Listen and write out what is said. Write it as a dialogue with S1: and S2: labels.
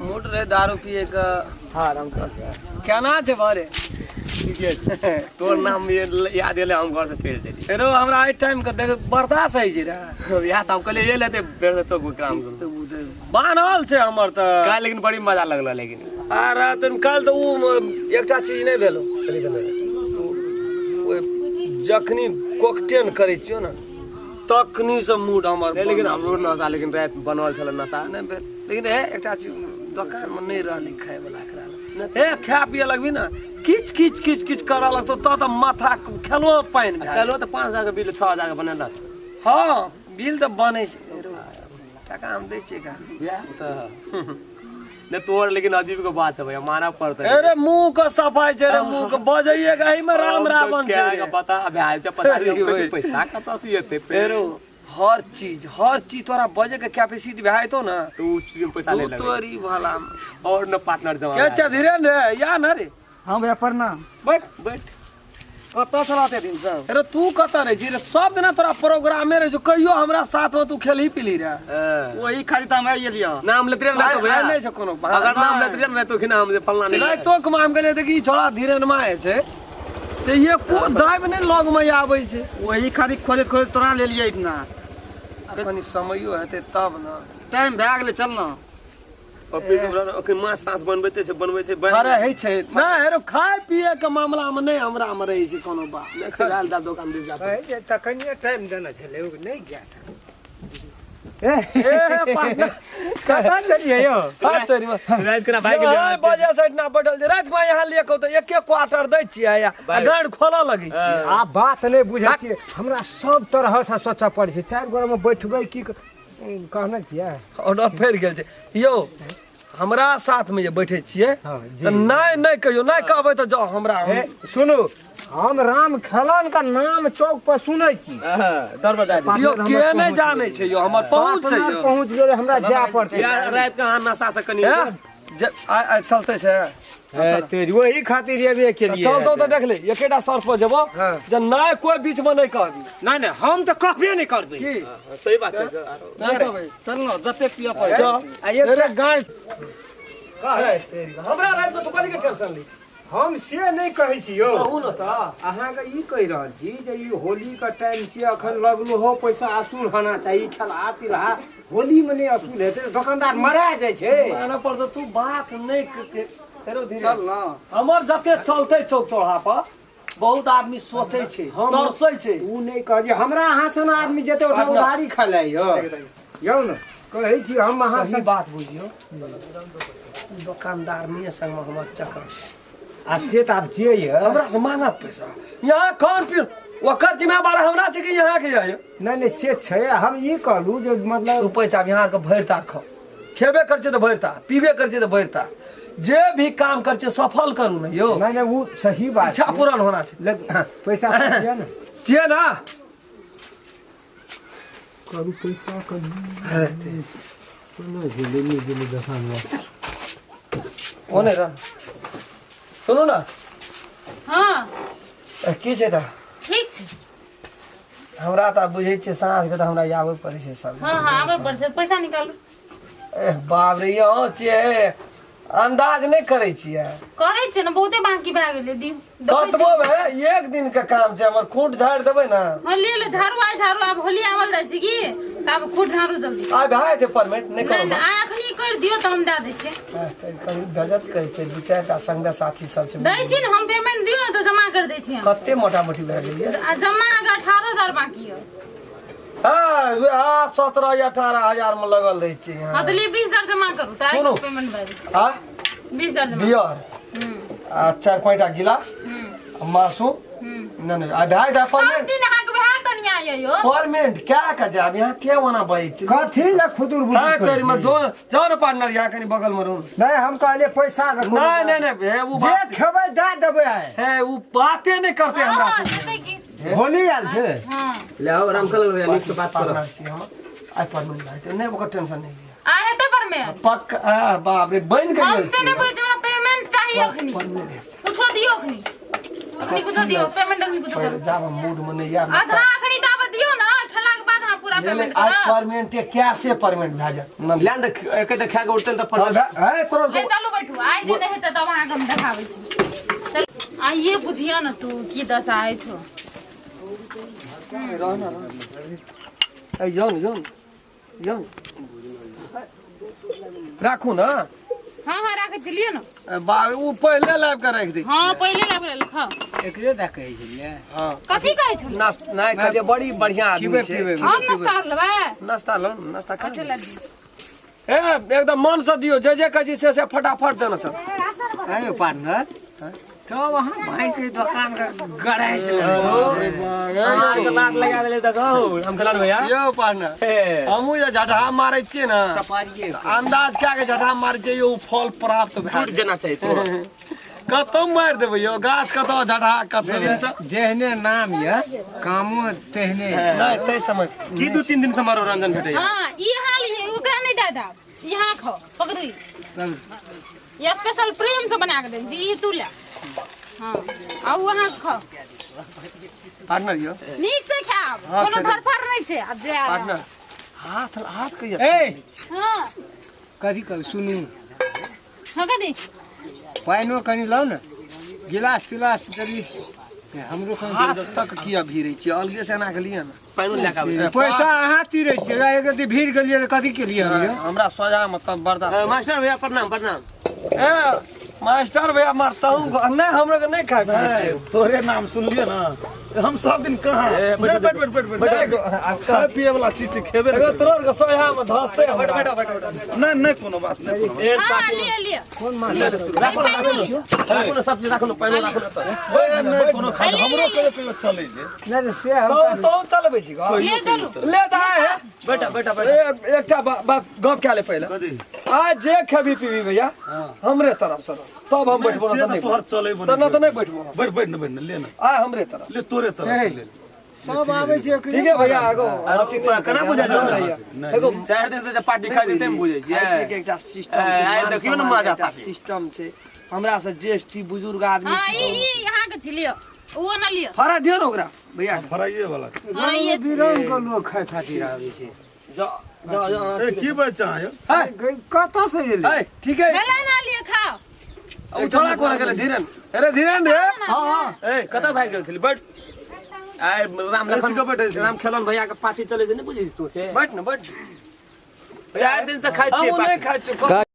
S1: Mood रे दारू पिए का।
S2: हाँ राम कर
S1: क्या ना छे बारे
S2: तोर नाम याद एले हम घर से चल देली
S1: एरो हमरा आई टाइम के देख बर्दाश्त है रे
S2: या त हम कहले ये लेते बेर चौक काम
S1: बानल छे हमर त
S2: का लेकिन बड़ी मजा लगल लेकिन
S1: अरे तन कल तो उ एकटा चीज नहीं भेलो जखनी कोकटेन करे छियो ना तखनी से मूड हमर
S2: लेकिन हमरो नशा लेकिन रात बनल छल नशा
S1: नहीं भेल लेकिन है एकटा चीज दुकान में नहीं रहली खाए वाला एकरा ए खा पिए लगबी ना किच किच किच किच करा लगतो त माथा खेलो पाइन
S2: चलो तो 5000 के बिल 6000 के बनल रह
S1: हां बिल तो बने छे टका हम दै छिए का
S2: या त ने तोर लेकिन अजीब के बात है भैया माना पड़ता है
S1: अरे मुंह का सफाई छे रे मुंह के बजाइएगा ही में राम रावण छे
S2: क्या पता अब आइल छ पता नहीं पैसा कत से येते
S1: फेरो हर चीज तोरा बजे के कैपेसिटी भाई तो ना
S2: तू चीज पैसा ले ले
S1: तोरी वाला
S2: और न पार्टनर जमा
S1: क्या चा धीरे रे या ना रे
S3: हां भैया प्रणाम
S2: बैठ
S1: कत चलाते दिन सब अरे तू कत रे जी रे सब दिन तोरा प्रोग्राम में रे जो कहियो हमरा साथ में तू खेल ही पिली रे
S3: वही खाली त हम आइए लिया
S2: नाम लेते रे तो भैया
S1: नहीं छ कोनो
S2: अगर नाम लेते रे तो खिना हम जे फलना
S1: नहीं तो कमाम के देखी छोड़ा धीरे नमा है छे से ये को दाब ने लग में आबै छे
S3: वही खाली खोजत खोजत तोरा ले लिया इतना
S1: कनी समयो हेते तब ना
S3: टाइम भए गेलै चल ना
S2: और फिर ओके मांस तांस बनबै छै
S1: अरे है छै ना हेरो खाए पिए के मामला में नहीं हमरा में रही छै कोनो बात नहीं से गाल दा दुकान दे जा
S3: ए त कनिए टाइम देना छले नहीं गया कता चलिए यो
S1: हां तेरी
S2: रात के भाई के
S1: ए बजे साइड ना बैठल जे रात में यहां लेको त एक एक क्वार्टर दै छियै आ गाड़ खोला लगी छी
S3: आ बात नहीं बुझै छी हमरा सब तरह से सोचा पड़ै छै चार गोरा में बैठबै की कहना छियै
S1: ऑर्डर फेर गेल छै यो हमरा साथ में जे बैठे छियै त नहीं कहियो नहीं कहबै त जाओ हमरा
S3: सुनू हम राम खेलन का नाम चौक पर सुनै छी
S2: डर बजा दी
S1: यो के नहीं जाने छै यो हमर पहुंच छै यो
S3: पहुंच गेले हमरा जा पड़तै
S2: यार रात के हां नशा से कनी
S1: चलते छै
S3: तेरी वही खातिर ये के लिए
S1: चल तो देख ले एकेटा सर पर जबो जे नहीं कोई बीच में नहीं कहबी
S3: नहीं हम तो कहबे नहीं करबे
S1: की
S2: सही बात छै
S1: नहीं कहबै चल न जते पिया पर चल अरे गाय कहे तेरी हमरा रात में तो कली के टेंशन ली
S3: हम से नहीं कहै छी यो
S1: कहू न त
S3: अहाँ के ई कहि रहल छी जे ई होली का टाइम छी अखन लगलो हो पैसा असूल होना चाहिए खेला पिला होली में नहीं असूल हेते दुकानदार मरा जाय छै
S1: माना पर तू बात नहीं फेरो धीरे
S3: चल ना
S1: हमर जते चलते चौक चौड़ा पर बहुत आदमी सोचे छै तरसै छै
S3: ऊ नहीं कहलिए हमरा अहाँ सन आदमी जेते उधारी खा लै यौ न कहै छी हम अहाँ
S1: सही बात बुझियो दुकानदार में संग हमर चक्कर छै
S3: आ से त आप जे ये
S1: हमरा से मांगत पैसा यहाँ खान पीन ओकर जिम्मेवार हमरा छै कि यहाँ के जाय
S3: नहीं से छै हम ई कहलू जे मतलब
S1: तू पैसा यहाँ के भरता खो खेबे कर छै त भरता पीबे कर छै त भरता जे भी काम कर छै सफल करू न यो
S3: नहीं वो सही बात
S1: इच्छा पूर्ण होना छै
S3: पैसा चाहिए ना
S1: छिए ना
S3: करू पैसा करू कोनो झेले दखान
S1: ओने र सुनो ना
S4: हां
S1: की छै त
S4: ठीक छै
S1: हमरा त बुझै छै साँझ के त हमरा आबै पड़ै छै सब
S4: हां आबै पड़ै छै पैसा निकालू
S1: ए बाप रे यहाँ छिए अंदाज नहीं करे छिए
S4: करे छै न बहुते बाकी भए गेलै दी
S1: कतबो भे एक दिन के काम छै हमर खूंट झाड़ देबै ना
S4: हम ले ले झाड़ू अब होली आवल जाय छै की तब खूंट झाड़ू जल्दी
S1: आ भाई थे परमिट नहीं करो
S4: नहीं आ अखनी कर दियो त हम दे दै छियै
S1: कभी गजत करे छै दू चार टा संग साथी सब छै
S4: दै छी न हम पेमेंट दियो न त जमा कर दै छी
S1: कते मोटा मोटी भए गेलिए
S4: जमा अगर 18000 बाकी है
S1: हां 17 या 18000 में लगल रही छै
S4: हां त ले 20000 जमा करू त आई पेमेंट भए जाए
S1: हां
S4: 20000 जमा
S1: बियर आ 4-5 गिलास मासू नहीं आ भाई दा परमिट
S4: सब दिन अहाँ के बिहार तनिया आइयो यो
S1: परमिट क्या का जाब यहाँ के वना भाई छै
S3: कथी ला खुदुर बुझ
S1: हां तेरी में जो न पार्टनर यहाँ कनी बगल में रहू
S3: नहीं हम कहले पैसा
S1: नहीं है वो
S3: जे खेबै दे देबै
S1: है वो बातें नहीं करते हमरा से
S4: देतै की
S3: होली आल छै
S4: हां
S2: ले आओ राम कल भैया नीक से बात करो
S1: हम आई परमिट भाई नहीं ओकर टेंशन नहीं है
S4: आ हेतै पर में
S1: पक्का बाप रे बन गई
S4: हमसे नहीं बुझ हमरा पेमेंट चाहिए अखनी कुछ दियो अखनी कुछ दियो पेमेंट अखनी कुछ करो
S1: जाब मूड में नहीं यार
S4: आधा अखनी दाब दियो ना खेला के बाद हां पूरा ना पेमेंट
S1: आज
S4: करो
S1: परमेंट कैसे परमेंट भए जात
S2: ल्यान त एकै त खाके उठ्दैन त
S1: है तोरा
S4: ले चलो बैठू आइ जे नहीं त तब अहाँ हम देखाबै छी चल आइए बुझिया न तू की दशा आइ छो
S1: ए जौन राखू ना
S4: हाँ हाँ राखे चलिए न
S1: बा उ पहिले लाइव के राख दी
S4: हाँ पहिले लागे लिखा
S3: एकरे दा कहै छलिए
S1: हां
S4: कथी कहै छौ
S1: नाश्ता नहीं कहलिए बड़ी बढ़िया आदमी छै
S4: हम नाश्ता कर लेबै
S1: नाश्ता लो नाश्ता खा
S4: अच्छे लगी
S1: ए एकदम मन से दियो जे कही से फटाफट देना चल
S3: आयो पार्टनर तो वहां भाई के दुकान का गड़ाई से
S2: अहाँके लात लगा देले त कहू हम खलान भैया
S1: यो पार्टनर हमहू जे झटहा मारै छियै ना
S3: सपारिए
S1: अंदाज क्या के झटहा मारै छियै यो फल प्राप्त भए
S2: टूट जेना चाहिए तो
S1: कतौ मारि देबै यो गाछ कतौ झटहा कतौ
S3: जेहने नाम ये कामो तेहने
S1: नहीं तै समझ
S2: की 2-3 दिन से मारो रंजन भेटैया
S4: हाँ ई हाल ये ओकरा नहीं दे दा यहाँ खाओ पकड़ी ये स्पेशल प्रेम से बना के दे जी तू ले हाँ आओ वहाँ से खाओ
S1: पार्टनर यो
S4: नीक से खाओ कोनो धरफर नहीं छे अब जे
S1: पार्टनर हाथ कहिया
S3: ए
S4: हाँ
S3: कथी कर सुनू
S4: हाँ कथी
S3: पाइनो कनी लो न गिलास तिलास जरी हमरो कनी
S1: हाथ तक किया भीरै छियै अलगे से एना के लिए ना
S2: पाइनो ल्याके आबै छै
S3: पैसा अहाँ तीरे छियै एक रति भीड़ गेलिए त कथी के लिए
S1: हमरा सोजा मतलब बर्दाश्त
S2: मास्टर भैया प्रणाम
S1: ए मास्टर भैया मारता हूँ नहीं हमरो के नहीं खाए
S5: तोरे नाम सुन लियो ना हम सब दिन कहाँ बैठ खाए पिए वाला चीज खेबे
S1: एगो तोर के सोया में धसते
S5: नहीं कोनो बात नहीं
S4: हाँ ले ले
S1: राखो ना सब चीज राखो ना पानी राखो ना
S5: नहीं कोनो खा हमरो कहे पे चले जे
S3: नहीं से हम
S1: तो चलबै छी
S4: ले चलू
S1: ले त आए बेटा एकटा बात गप क्या ले पहले आज जे खेबी पीबी भैया हमरे तरफ से तब हम बैठबो ना नहीं
S5: तोहर चले
S1: तो ना तो नहीं बैठबो
S5: बैठ न ले ना
S1: आ हमरे तरफ
S5: ले तोरे तरफ ले
S3: सब आवे छै
S1: ठीक है भैया आगो हंसी
S2: केना बुझा
S1: भैया
S2: एगो 4 दिन से जे पार्टी खा देते हम बुझै छियै
S1: एकटा सिस्टम
S2: आइ देखियो ना मजा पार्टी
S1: सिस्टम छै हमरा से ज्येष्ठ बुजुर्ग आदमी
S4: हाँ
S1: छै
S4: ई यहाँ के छिलियो वो ना लियो
S1: फरा दियो ना ओकरा भैया
S5: फराइए वाला
S4: हाँ ये
S3: बिरंग के लोग खाय खातिर आवे छै
S5: ए की बच्चा है
S3: कतऽ से एलै
S1: ए ठीक है
S4: भेलै ना लियो खाओ
S1: उठोला कोना गेले धीरेन अरे धीरेन रे
S2: ए कतऽ भाग गेल छली बैठ आइ राम लखन
S5: को बैठे छै
S2: राम खेलन भैया के पार्टी चले छै नहीं बुझै तू से
S1: बैठ ना बैठ
S2: 4 दिन से खाइ छियै
S1: हम नहीं
S2: पार्टी
S1: खाइ छी